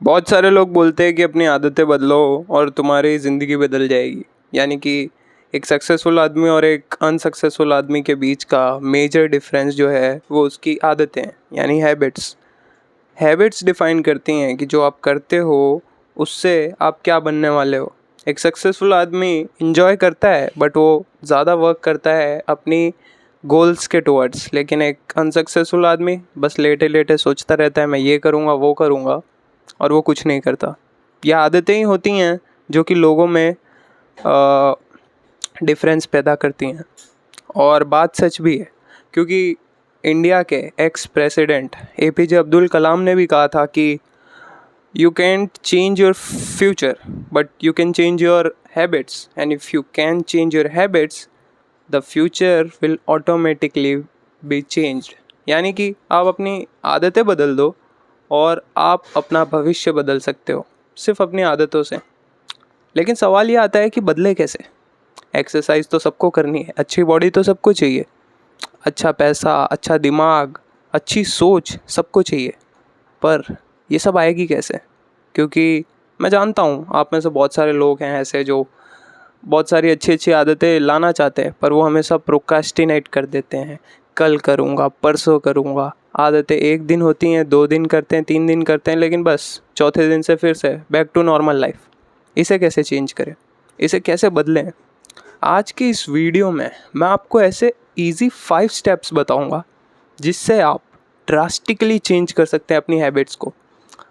बहुत सारे लोग बोलते हैं कि अपनी आदतें बदलो और तुम्हारी ज़िंदगी बदल जाएगी। यानी कि एक सक्सेसफुल आदमी और एक अनसक्सेसफुल आदमी के बीच का मेजर डिफरेंस जो है वो उसकी आदतें हैं, यानी हैबिट्स डिफ़ाइन करती हैं कि जो आप करते हो उससे आप क्या बनने वाले हो। एक सक्सेसफुल आदमी इंजॉय करता है बट वो ज़्यादा वर्क करता है अपनी गोल्स के टुवर्ड्स, लेकिन एक अनसक्सेसफुल आदमी बस लेटे लेटे सोचता रहता है मैं ये करूँगा वो करूँगा, और वो कुछ नहीं करता। ये आदतें ही होती हैं जो कि लोगों में डिफरेंस पैदा करती हैं। और बात सच भी है, क्योंकि इंडिया के ex president APJ Abdul Kalam ने भी कहा था कि you can't change your future but you can change your habits, and if you can change your habits the future will automatically be changed. यानी कि आप अपनी आदतें बदल दो और आप अपना भविष्य बदल सकते हो सिर्फ अपनी आदतों से। लेकिन सवाल ये आता है कि बदले कैसे। एक्सरसाइज तो सबको करनी है, अच्छी बॉडी तो सबको चाहिए, अच्छा पैसा, अच्छा दिमाग, अच्छी सोच सबको चाहिए, पर ये सब आएगी कैसे? क्योंकि मैं जानता हूँ आप में से बहुत सारे लोग हैं ऐसे जो बहुत सारी अच्छी अच्छी आदतें लाना चाहते हैं, पर वो हमेशा प्रोक्रास्टिनेट कर देते हैं। कल करूँगा, परसों करूँगा। आदतें एक दिन होती हैं, 2 दिन करते हैं, 3 दिन करते हैं, लेकिन बस चौथे दिन से फिर से बैक टू नॉर्मल लाइफ। इसे कैसे चेंज करें, इसे कैसे बदलें? आज की इस वीडियो में मैं आपको ऐसे इजी 5 स्टेप्स बताऊंगा जिससे आप ड्रास्टिकली चेंज कर सकते हैं अपनी हैबिट्स को,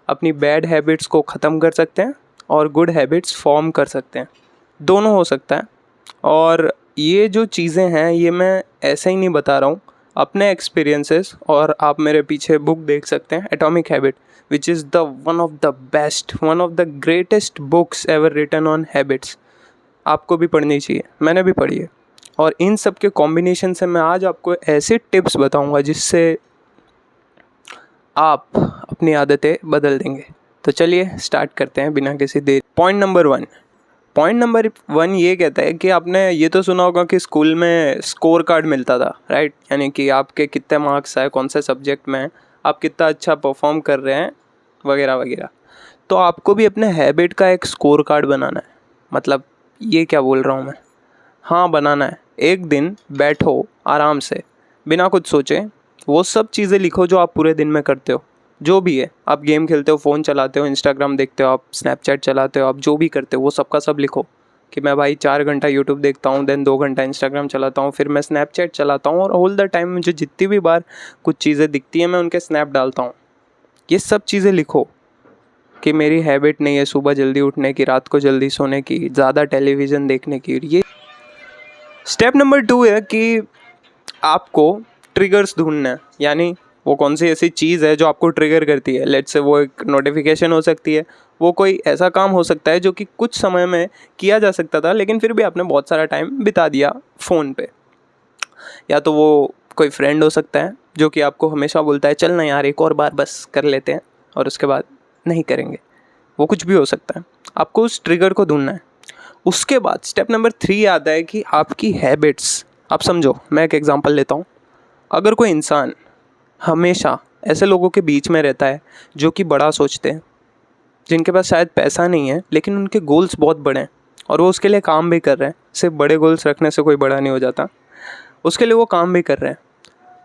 अपनी बैड हैबिट्स को ख़त्म कर सकते हैं और गुड हैबिट्स फॉर्म कर सकते हैं। दोनों हो सकता है। और ये जो चीज़ें हैं ये मैं ऐसे ही नहीं बता रहा हूँ, अपने एक्सपीरियंसेस, और आप मेरे पीछे बुक देख सकते हैं, atomic habit, which is the one of the best, one of the greatest books ever written on habits. आपको भी पढ़नी चाहिए, मैंने भी पढ़ी है। और इन सब के कॉम्बिनेशन से मैं आज आपको ऐसे टिप्स बताऊंगा जिससे आप अपनी आदतें बदल देंगे। तो चलिए स्टार्ट करते हैं बिना किसी देर। पॉइंट नंबर 1 ये कहता है कि आपने ये तो सुना होगा कि स्कूल में स्कोर कार्ड मिलता था, राइट? यानी कि आपके कितने मार्क्स आए, कौन से सब्जेक्ट में, आप कितना अच्छा परफॉर्म कर रहे हैं, वगैरह वगैरह। तो आपको भी अपने हैबिट का एक स्कोर कार्ड बनाना है। मतलब ये क्या बोल रहा हूँ मैं? हाँ, बनाना है। एक दिन बैठो आराम से, बिना कुछ सोचे, वो सब चीज़ें लिखो जो आप पूरे दिन में करते हो। जो भी है, आप गेम खेलते हो, फ़ोन चलाते हो, इंस्टाग्राम देखते हो, आप स्नैपचैट चलाते हो, आप जो भी करते हो वो सबका सब लिखो कि मैं भाई 4 घंटा यूट्यूब देखता हूँ, देन 2 घंटा इंस्टाग्राम चलाता हूँ, फिर मैं स्नैपचैट चलाता हूँ, और ऑल द टाइम मुझे जितनी भी बार कुछ चीज़ें दिखती हैं मैं उनके स्नैप डालता हूँ। ये सब चीज़ें लिखो कि मेरी हैबिट नहीं है सुबह जल्दी उठने की, रात को जल्दी सोने की, ज़्यादा टेलीविज़न देखने की। ये स्टेप नंबर 2 है कि आपको ट्रिगर्स ढूंढना है। यानी वो कौन सी ऐसी चीज़ है जो आपको ट्रिगर करती है। लेट्स से वो एक नोटिफिकेशन हो सकती है, वो कोई ऐसा काम हो सकता है जो कि कुछ समय में किया जा सकता था लेकिन फिर भी आपने बहुत सारा टाइम बिता दिया फ़ोन पे। या तो वो कोई फ्रेंड हो सकता है जो कि आपको हमेशा बोलता है चल ना यार एक और बार बस कर लेते हैं, और उसके बाद नहीं करेंगे। वो कुछ भी हो सकता है। आपको उस ट्रिगर को ढूंढना है। उसके बाद स्टेप नंबर 3 आता है कि आपकी हैबिट्स। आप समझो, मैं एक एग्जांपल लेता हूँ। अगर कोई इंसान हमेशा ऐसे लोगों के बीच में रहता है जो कि बड़ा सोचते हैं, जिनके पास शायद पैसा नहीं है लेकिन उनके गोल्स बहुत बड़े हैं और वो उसके लिए काम भी कर रहे हैं। सिर्फ बड़े गोल्स रखने से कोई बड़ा नहीं हो जाता, उसके लिए वो काम भी कर रहे हैं।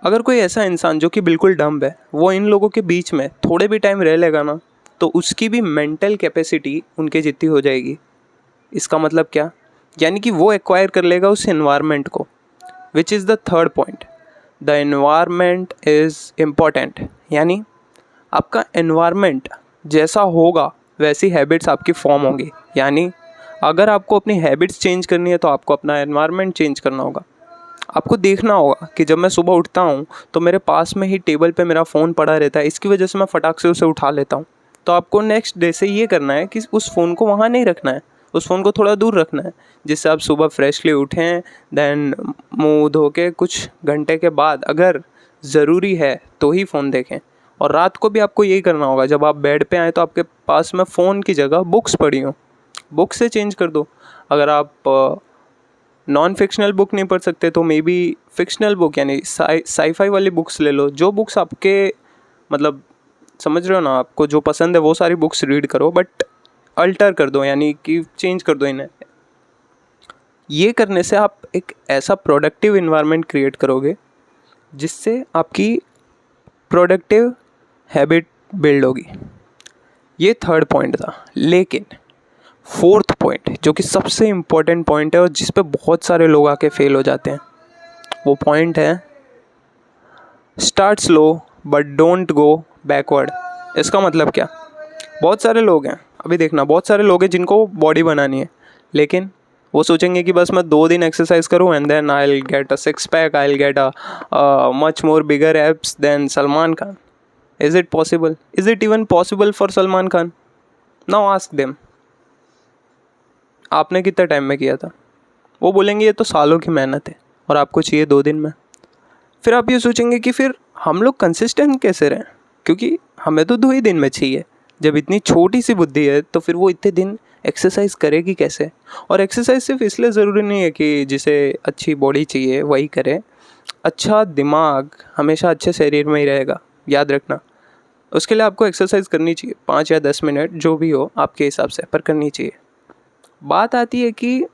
अगर कोई ऐसा इंसान जो कि बिल्कुल डम्ब है, वो इन लोगों के बीच में थोड़े भी टाइम रह लेगा ना, तो उसकी भी मेंटल कैपेसिटी उनके जितनी हो जाएगी। इसका मतलब क्या? यानी कि वो एक्वायर कर लेगा उस एनवायरनमेंट को, विच is the third point. The environment is important. यानी आपका एनवायरनमेंट जैसा होगा वैसी हैबिट्स आपकी फॉर्म होंगी। यानी अगर आपको अपनी हैबिट्स चेंज करनी है तो आपको अपना एनवायरनमेंट चेंज करना होगा। आपको देखना होगा कि जब मैं सुबह उठता हूँ तो मेरे पास में ही टेबल पे मेरा फ़ोन पड़ा रहता है, इसकी वजह से मैं फटाक से उसे उठा लेता हूँ। तो आपको नेक्स्ट डे से ये करना है कि उस फ़ोन को वहाँ नहीं रखना है, उस फ़ोन को थोड़ा दूर रखना है, जिससे आप सुबह फ्रेशली उठें, देन मुंह धो के कुछ घंटे के बाद अगर ज़रूरी है तो ही फ़ोन देखें। और रात को भी आपको यही करना होगा, जब आप बेड पे आएँ तो आपके पास में फ़ोन की जगह बुक्स पड़ी हों, बुक से चेंज कर दो। अगर आप नॉन फिक्शनल बुक नहीं पढ़ सकते तो मे बी फिक्शनल बुक यानी साईफाई वाली बुक्स ले लो, जो बुक्स आपके मतलब समझ रहे हो ना, आपको जो पसंद है वो सारी बुक्स रीड करो, बट अल्टर कर दो, यानी कि चेंज कर दो इन्हें। ये करने से आप एक ऐसा प्रोडक्टिव इन्वायरमेंट क्रिएट करोगे जिससे आपकी प्रोडक्टिव हैबिट बिल्ड होगी। ये थर्ड पॉइंट था। लेकिन फोर्थ पॉइंट जो कि सबसे इम्पोर्टेंट पॉइंट है और जिस पे बहुत सारे लोग आके फेल हो जाते हैं, वो पॉइंट है start slow but don't go backward. इसका मतलब क्या? बहुत सारे लोग हैं, अभी देखना, बहुत सारे लोग हैं जिनको बॉडी बनानी है, लेकिन वो सोचेंगे कि बस मैं 2 दिन एक्सरसाइज करूँ and then I will get a 6 pack, I will get a much more bigger abs than Salman Khan. Is it possible? Is it even possible for Salman Khan? Now ask them, आपने कितने टाइम में किया था? वो बोलेंगे ये तो सालों की मेहनत है और आपको चाहिए 2 दिन में। फिर आप ये सोचेंगे कि फिर हम लोग कंसिस्टेंट कैसे रहें, क्योंकि हमें तो 2 ही दिन में चाहिए। जब इतनी छोटी सी बुद्धि है तो फिर वो इतने दिन एक्सरसाइज करेगी कैसे? और एक्सरसाइज सिर्फ इसलिए ज़रूरी नहीं है कि जिसे अच्छी बॉडी चाहिए वही करे, अच्छा दिमाग हमेशा अच्छे शरीर में ही रहेगा, याद रखना। उसके लिए आपको एक्सरसाइज करनी चाहिए, 5 या 10 मिनट जो भी हो आपके हिसाब से, पर करनी चाहिए। बात आती है कि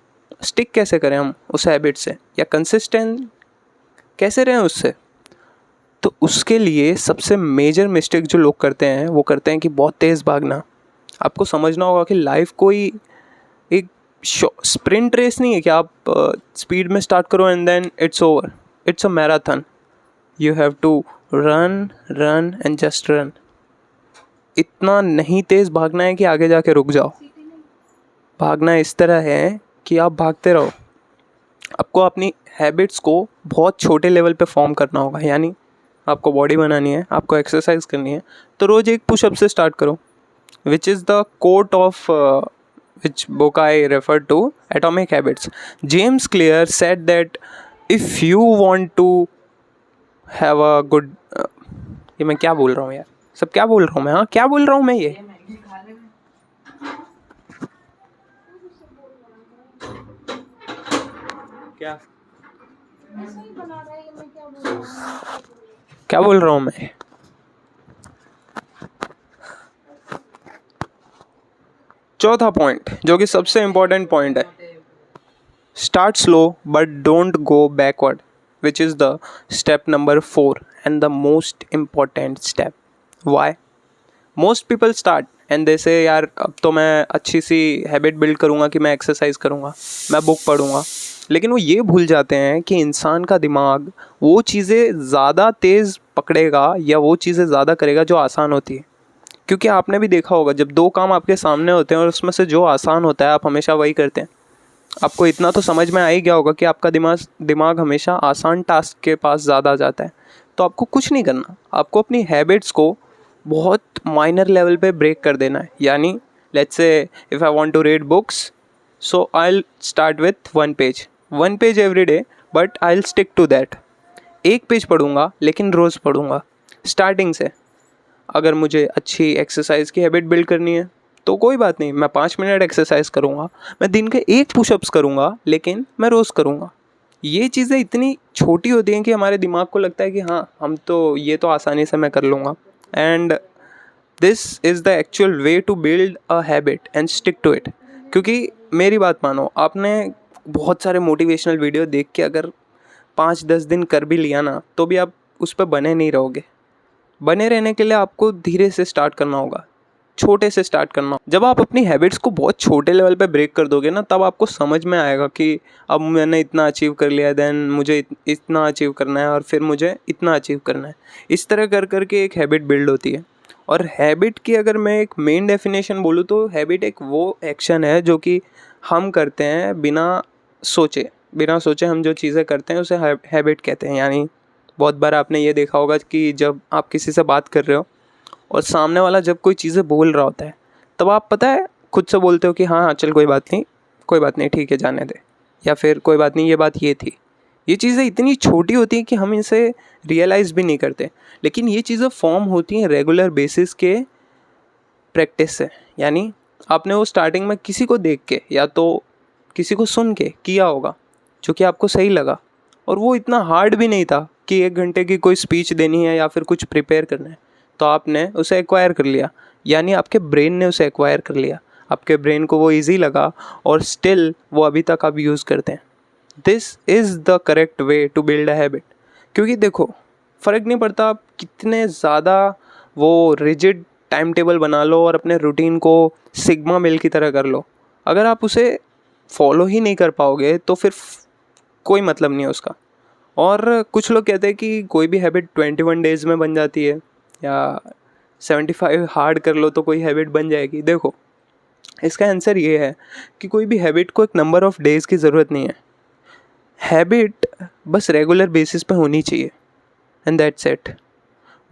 स्टिक कैसे करें हम उस हैबिट से, या कंसिस्टेंट कैसे रहें उससे। तो उसके लिए सबसे मेजर मिस्टेक जो लोग करते हैं वो करते हैं कि बहुत तेज़ भागना। आपको समझना होगा कि लाइफ कोई एक स्प्रिंट रेस नहीं है कि आप स्पीड में स्टार्ट करो and then it's over. It's a marathon. You have to run run and just run. इतना नहीं तेज़ भागना है कि आगे जाके रुक जाओ। भागना इस तरह है कि आप भागते रहो। आपको अपनी हैबिट्स को बहुत छोटे लेवल पे फॉर्म करना होगा, यानी आपको बॉडी बनानी है, आपको एक्सरसाइज करनी है, तो रोज़ एक पुशअप से स्टार्ट करो, which is the quote of which book I refer to, Atomic Habits. James Clear said that if you want to have a good ये मैं क्या बोल रहा हूँ यार, सब क्या बोल रहा हूँ मैं, हाँ क्या बोल रहा हूँ मैं ये क्या क्या बोल रहा हूँ मैं? चौथा पॉइंट जो कि सबसे इम्पोर्टेंट पॉइंट है, start slow but don't go backward, which is the step number 4 and the most important step. Why? Most people start and they say यार अब तो मैं अच्छी सी हैबिट बिल्ड करूँगा कि मैं एक्सरसाइज करूँगा, मैं बुक पढ़ूँगा, लेकिन वो ये भूल जाते हैं कि इंसान का दिमाग वो चीज़ें ज़्यादा तेज़ पकड़ेगा या वो चीज़ें ज़्यादा करेगा जो आसान होती है। क्योंकि आपने भी देखा होगा जब 2 काम आपके सामने होते हैं और उसमें से जो आसान होता है आप हमेशा वही करते हैं। आपको इतना तो समझ में आ ही गया होगा कि आपका दिमाग हमेशा आसान टास्क के पास ज़्यादा जाता है। तो आपको कुछ नहीं करना, आपको अपनी हैबिट्स को बहुत माइनर लेवल पे ब्रेक कर देना है। यानी let's say if I want to read books, so I will start with 1 page every day, but I will stick to that. 1 page पढ़ूँगा लेकिन रोज़ पढ़ूँगा स्टार्टिंग से। अगर मुझे अच्छी एक्सरसाइज की हैबिट बिल्ड करनी है तो कोई बात नहीं, मैं 5 मिनट एक्सरसाइज करूँगा, मैं दिन के 1 पुशअप्स करूँगा, लेकिन मैं रोज़ करूँगा। ये चीज़ें इतनी छोटी होती हैं कि हमारे दिमाग को लगता है कि हाँ हम तो ये तो आसानी से मैं कर लूँगा। And this is the actual way to build a habit and stick to it. क्योंकि मेरी बात मानो, आपने बहुत सारे मोटिवेशनल वीडियो देख के अगर 5-10 दिन कर भी लिया ना तो भी आप उस पर बने नहीं रहोगे। बने रहने के लिए आपको धीरे से स्टार्ट करना होगा, छोटे से स्टार्ट करना होगा। जब आप अपनी हैबिट्स को बहुत छोटे लेवल पे ब्रेक कर दोगे ना, तब आपको समझ में आएगा कि अब मैंने इतना अचीव कर लिया, देन मुझे इतना अचीव करना है और फिर मुझे इतना अचीव करना है। इस तरह कर कर के एक हैबिट बिल्ड होती है। और हैबिट की अगर मैं एक मेन डेफिनेशन बोलूँ तो हैबिट एक वो एक्शन है जो कि हम करते हैं बिना सोचे हम जो चीज़ें करते हैं उसे हैबिट कहते हैं। यानी बहुत बार आपने ये देखा होगा कि जब आप किसी से बात कर रहे हो और सामने वाला जब कोई चीज़ें बोल रहा होता है, तब आप पता है खुद से बोलते हो कि हाँ चल कोई बात नहीं ठीक है जाने दे, या फिर कोई बात नहीं ये थी। ये चीज़ें इतनी छोटी होती हैं कि हम इनसे रियलाइज़ भी नहीं करते, लेकिन ये चीज़ें फॉर्म होती हैं रेगुलर बेसिस के प्रैक्टिस से। यानी आपने वो स्टार्टिंग में किसी को देख के या तो किसी को सुन के किया होगा जो कि आपको सही लगा, और वो इतना हार्ड भी नहीं था कि 1 घंटे की कोई स्पीच देनी है या फिर कुछ प्रिपेयर करना है। तो आपने उसे एक्वायर कर लिया, यानी आपके ब्रेन ने उसे एक्वायर कर लिया, आपके ब्रेन को वो ईजी लगा और स्टिल वो अभी तक आप यूज़ करते हैं। This is the correct way to build a habit. क्योंकि देखो, फ़र्क नहीं पड़ता आप कितने ज़्यादा वो रिजिड टाइम टेबल बना लो और अपने रूटीन को सिग्मा मिल की तरह कर लो, अगर आप उसे फॉलो ही नहीं कर पाओगे तो फिर कोई मतलब नहीं है उसका। और कुछ लोग कहते हैं कि कोई भी हैबिट 21 डेज़ में बन जाती है, या 75 हार्ड कर लो तो कोई हैबिट बन जाएगी। देखो, इसका आंसर ये है कि कोई भी हैबिट को एक नंबर ऑफ़ डेज़ की ज़रूरत नहीं है। हैबिट बस रेगुलर बेसिस पे होनी चाहिए, एंड दैट्स इट।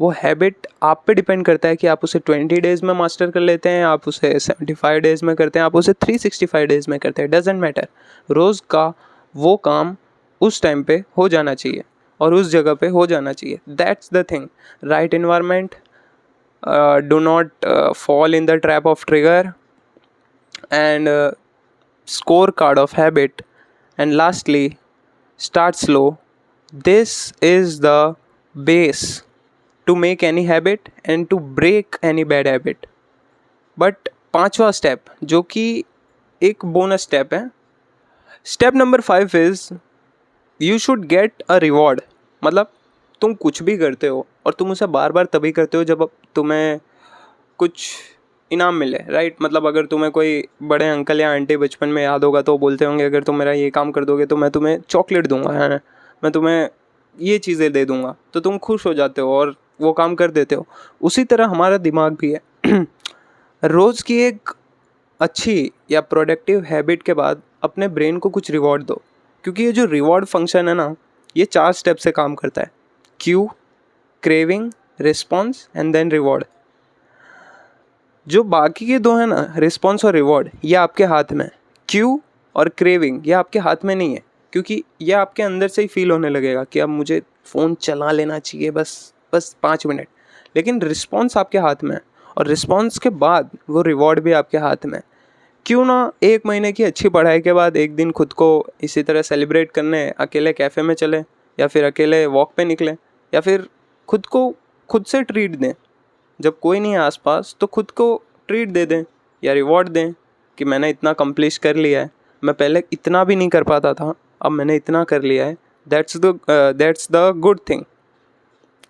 वो हैबिट आप पे डिपेंड करता है कि आप उसे 20 डेज़ में मास्टर कर लेते हैं, आप उसे 75 डेज़ में करते हैं, आप उसे 365 डेज़ में करते हैं, डजेंट मैटर। रोज़ का वो काम उस टाइम पे हो जाना चाहिए और उस जगह पे हो जाना चाहिए। That's the thing. Right environment, do not fall in the trap of trigger and scorecard of habit, and lastly, start slow. This is the base to make any habit and to break any bad habit. But पांचवा step जो कि एक bonus step है, step number 5 is you should get a reward. मतलब तुम कुछ भी करते हो और तुम उसे बार बार तभी करते हो जब तुम्हें कुछ इनाम मिले, राइट। मतलब अगर तुम्हें कोई बड़े अंकल या आंटी बचपन में याद होगा तो बोलते होंगे अगर तुम मेरा ये काम कर दोगे तो मैं तुम्हें चॉकलेट दूंगा, है, मैं तुम्हें ये चीज़ें दे दूंगा, तो तुम खुश हो जाते हो और वो काम कर देते हो। उसी तरह हमारा दिमाग भी है। रोज़ की एक अच्छी या प्रोडक्टिव हैबिट के बाद अपने ब्रेन को कुछ रिवॉर्ड दो, क्योंकि ये जो रिवॉर्ड फंक्शन है ना, ये 4 स्टेप से काम करता है। Cue, craving, response and then reward. जो बाकी के दो हैं ना, रिस्पॉन्स और रिवॉर्ड, ये आपके हाथ में। क्यू और क्रेविंग ये आपके हाथ में नहीं है, क्योंकि ये आपके अंदर से ही फील होने लगेगा कि अब मुझे फ़ोन चला लेना चाहिए बस 5 मिनट। लेकिन रिस्पॉन्स आपके हाथ में है, और रिस्पॉन्स के बाद वो रिवॉर्ड भी आपके हाथ में। क्यों ना 1 महीने की अच्छी पढ़ाई के बाद एक दिन खुद को इसी तरह सेलिब्रेट करने अकेले कैफ़े में चले, या फिर अकेले वॉक पे निकलें, या फिर खुद को खुद से ट्रीट दें। जब कोई नहीं है आसपास तो खुद को ट्रीट दे दें या रिवॉर्ड दें कि मैंने इतना कंप्लीट कर लिया है, मैं पहले इतना भी नहीं कर पाता था, अब मैंने इतना कर लिया है। That's the good thing.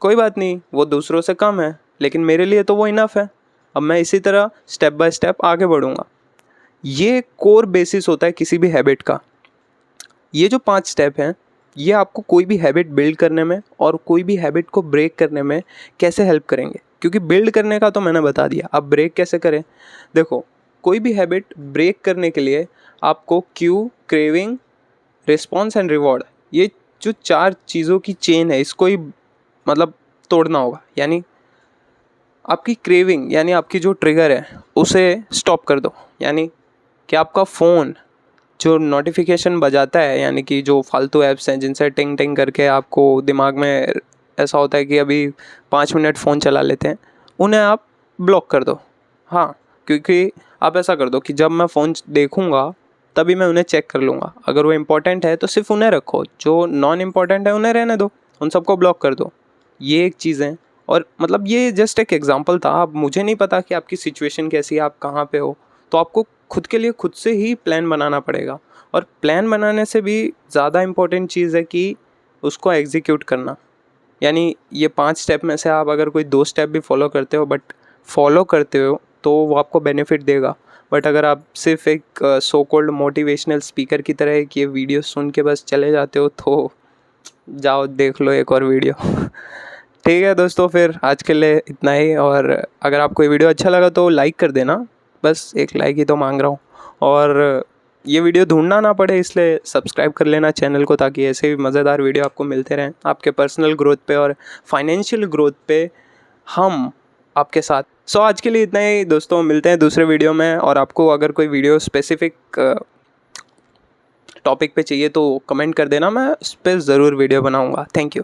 कोई बात नहीं, वो दूसरों से कम है, लेकिन मेरे लिए तो वो इनफ है। अब मैं इसी तरह स्टेप बाय स्टेप आगे बढ़ूँगा। ये कोर बेसिस होता है किसी भी हैबिट का। ये जो 5 स्टेप हैं, ये आपको कोई भी हैबिट बिल्ड करने में और कोई भी हैबिट को ब्रेक करने में कैसे हेल्प करेंगे। क्योंकि बिल्ड करने का तो मैंने बता दिया, अब ब्रेक कैसे करें। देखो, कोई भी हैबिट ब्रेक करने के लिए आपको Q, craving, response and reward, ये जो 4 चीज़ों की चेन है, इसको ही मतलब तोड़ना होगा। यानी आपकी क्रेविंग, यानी आपकी जो ट्रिगर है, उसे स्टॉप कर दो। यानी कि आपका फ़ोन जो नोटिफिकेशन बजाता है, यानी कि जो फालतू ऐप्स हैं जिनसे टिंग टिंग करके आपको दिमाग में ऐसा होता है कि अभी 5 मिनट फ़ोन चला लेते हैं, उन्हें आप ब्लॉक कर दो। हाँ, क्योंकि आप ऐसा कर दो कि जब मैं फ़ोन देखूँगा तभी मैं उन्हें चेक कर लूँगा। अगर वो इम्पोर्टेंट है तो सिर्फ उन्हें रखो, जो नॉन इम्पोर्टेंट है उन्हें रहने दो, उन सबको ब्लॉक कर दो। ये एक चीज़ है। और मतलब ये जस्ट एक एग्जांपल था। अब मुझे नहीं पता कि आपकी सिचुएशन कैसी है, आप कहाँ पे हो, तो आपको खुद के लिए खुद से ही प्लान बनाना पड़ेगा। और प्लान बनाने से भी ज़्यादा इम्पोर्टेंट चीज़ है कि उसको एग्जीक्यूट करना। यानी ये 5 स्टेप में से आप अगर कोई 2 स्टेप भी फॉलो करते हो, बट फॉलो करते हो तो वो आपको बेनिफिट देगा। बट अगर आप सिर्फ एक सो कॉल्ड मोटिवेशनल स्पीकर की तरह कि ये वीडियो सुन के बस चले जाते हो, तो जाओ देख लो एक और वीडियो। ठीक है दोस्तों, फिर आज के लिए इतना ही। और अगर आपको ये वीडियो अच्छा लगा तो लाइक कर देना, बस एक लाइक ही तो मांग रहा हूँ। और ये वीडियो ढूंढना ना पड़े इसलिए सब्सक्राइब कर लेना चैनल को, ताकि ऐसे भी मज़ेदार वीडियो आपको मिलते रहें आपके पर्सनल ग्रोथ पे और फाइनेंशियल ग्रोथ पे हम आपके साथ। सो आज के लिए इतना ही दोस्तों, मिलते हैं दूसरे वीडियो में। और आपको अगर कोई वीडियो स्पेसिफिक टॉपिक पे चाहिए तो कमेंट कर देना, मैं उस पर ज़रूर वीडियो बनाऊँगा। Thank you.